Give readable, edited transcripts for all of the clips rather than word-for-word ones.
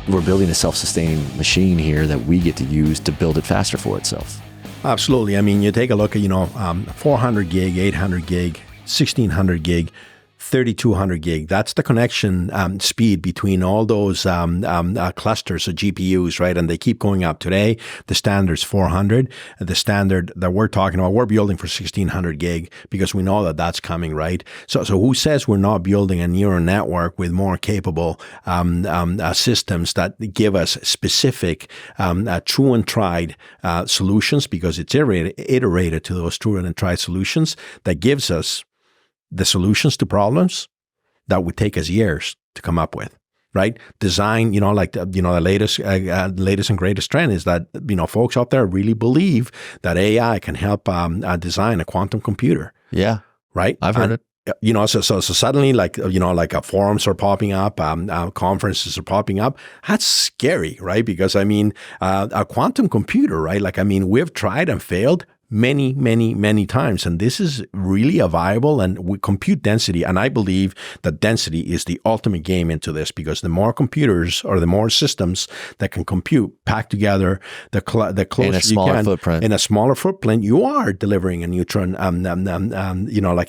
we're building a self-sustaining machine here that we get to use to build it faster for itself. Absolutely. I mean, you take a look at, 400 gig, 800 gig, 1600 gig, 3200 gig. That's the connection speed between all those clusters of GPUs, right? And they keep going up. Today, the standard's 400. The standard that we're talking about, we're building for 1600 gig because we know that that's coming, right? So who says we're not building a neural network with more capable systems that give us specific, true and tried solutions, because it's iterated to those true and tried solutions that gives us the solutions to problems that would take us years to come up with, right? Design, the latest and greatest trend is that, folks out there really believe that AI can help design a quantum computer. Yeah. Right? I've heard it. So suddenly, forums are popping up, conferences are popping up. That's scary, right? Because, a quantum computer, right? We've tried and failed many, many, many times. And this is really a viable and we compute density. And I believe that density is the ultimate game into this, because the more computers or the more systems that can compute packed together, the closer in a smaller you can, footprint. In a smaller footprint, you are delivering a neutron,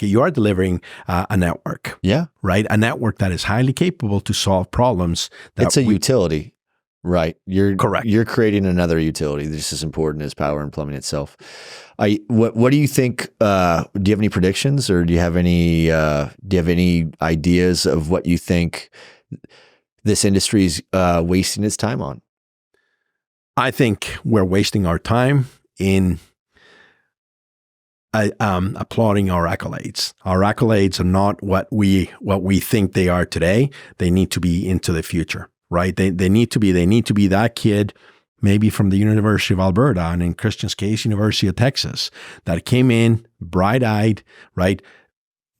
you are delivering a network. Yeah. Right? A network that is highly capable to solve problems. It's a utility. Right. Correct. You're creating another utility that's as important as power and plumbing itself. What do you think? Do you have any predictions, or do you have any ideas of what you think this industry is wasting its time on? I think we're wasting our time in applauding our accolades. Our accolades are not what we think they are today. They need to be into the future. Right? They need to be that kid, maybe from the University of Alberta, and in Christian's case, University of Texas, that came in bright-eyed, right?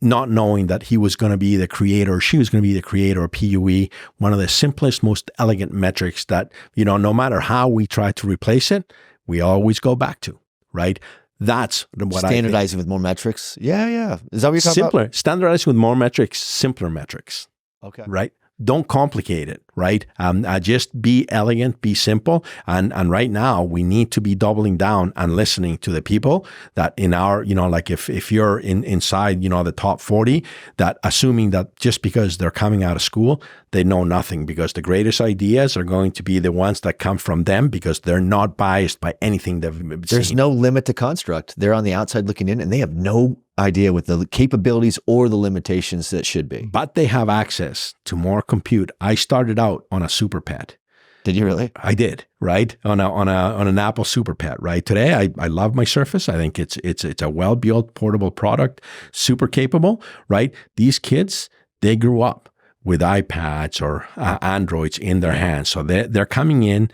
Not knowing that he was going to be the creator, or she was going to be the creator of PUE, one of the simplest, most elegant metrics that, no matter how we try to replace it, we always go back to, right? That's what standardizing with more metrics. Yeah. Is that what you're talking about? Standardizing with more metrics, simpler metrics. Okay. Right? Don't complicate it, right? Just be elegant, be simple. And right now we need to be doubling down and listening to the people that in our, if you're inside, the top 40, that assuming that just because they're coming out of school, they know nothing, because the greatest ideas are going to be the ones that come from them, because they're not biased by anything they've seen. There's no limit to construct. They're on the outside looking in, and they have no idea what the capabilities or the limitations that should be. But they have access to more compute. I started out on a super pet. Did you really? I did, right? On an Apple super pet, right? Today, I love my Surface. I think it's a well-built portable product, super capable, right? These kids, they grew up with iPads or Androids in their hands. So they're coming in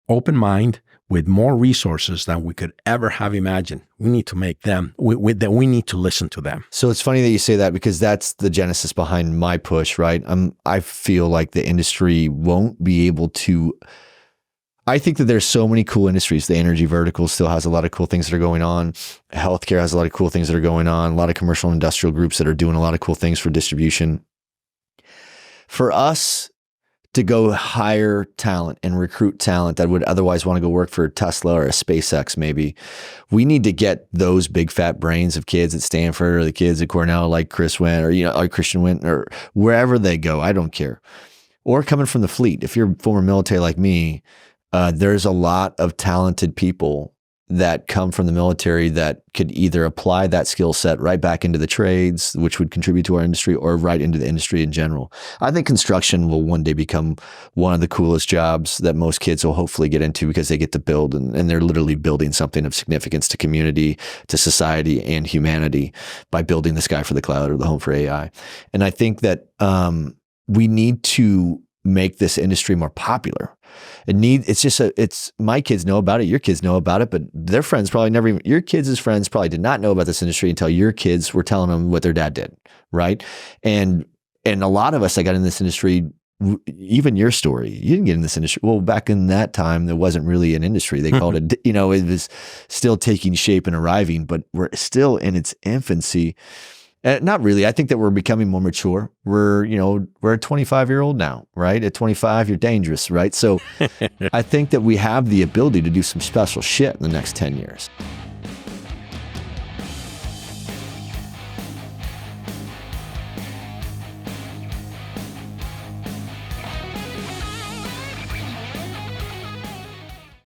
open mind, with more resources than we could ever have imagined. We need to make them, we need to listen to them. So it's funny that you say that, because that's the genesis behind my push, right? I feel like the industry won't be able to, I think that there's so many cool industries. The energy vertical still has a lot of cool things that are going on. Healthcare has a lot of cool things that are going on. A lot of commercial and industrial groups that are doing a lot of cool things for distribution. For us to go hire talent and recruit talent that would otherwise want to go work for Tesla or a SpaceX, maybe, we need to get those big fat brains of kids at Stanford or the kids at Cornell, like Chris went, or like Christian went, or wherever they go. I don't care. Or coming from the fleet. If you're former military like me, there's a lot of talented people that come from the military that could either apply that skill set right back into the trades, which would contribute to our industry, or right into the industry in general. I think construction will one day become one of the coolest jobs that most kids will hopefully get into, because they get to build, and they're literally building something of significance to community, to society, and humanity by building the sky for the cloud or the home for AI. And I think that we need to make this industry more popular. It's my kids know about it, your kids know about it, but their friends probably never even, your kids' friends probably did not know about this industry until your kids were telling them what their dad did, right? And a lot of us that got in this industry, even your story, you didn't get in this industry. Well, back in that time, there wasn't really an industry. They called it, it was still taking shape and arriving, but we're still in its infancy. Not really. I think that we're becoming more mature. We're a 25-year-old now, right? At 25, you're dangerous, right? So I think that we have the ability to do some special shit in the next 10 years.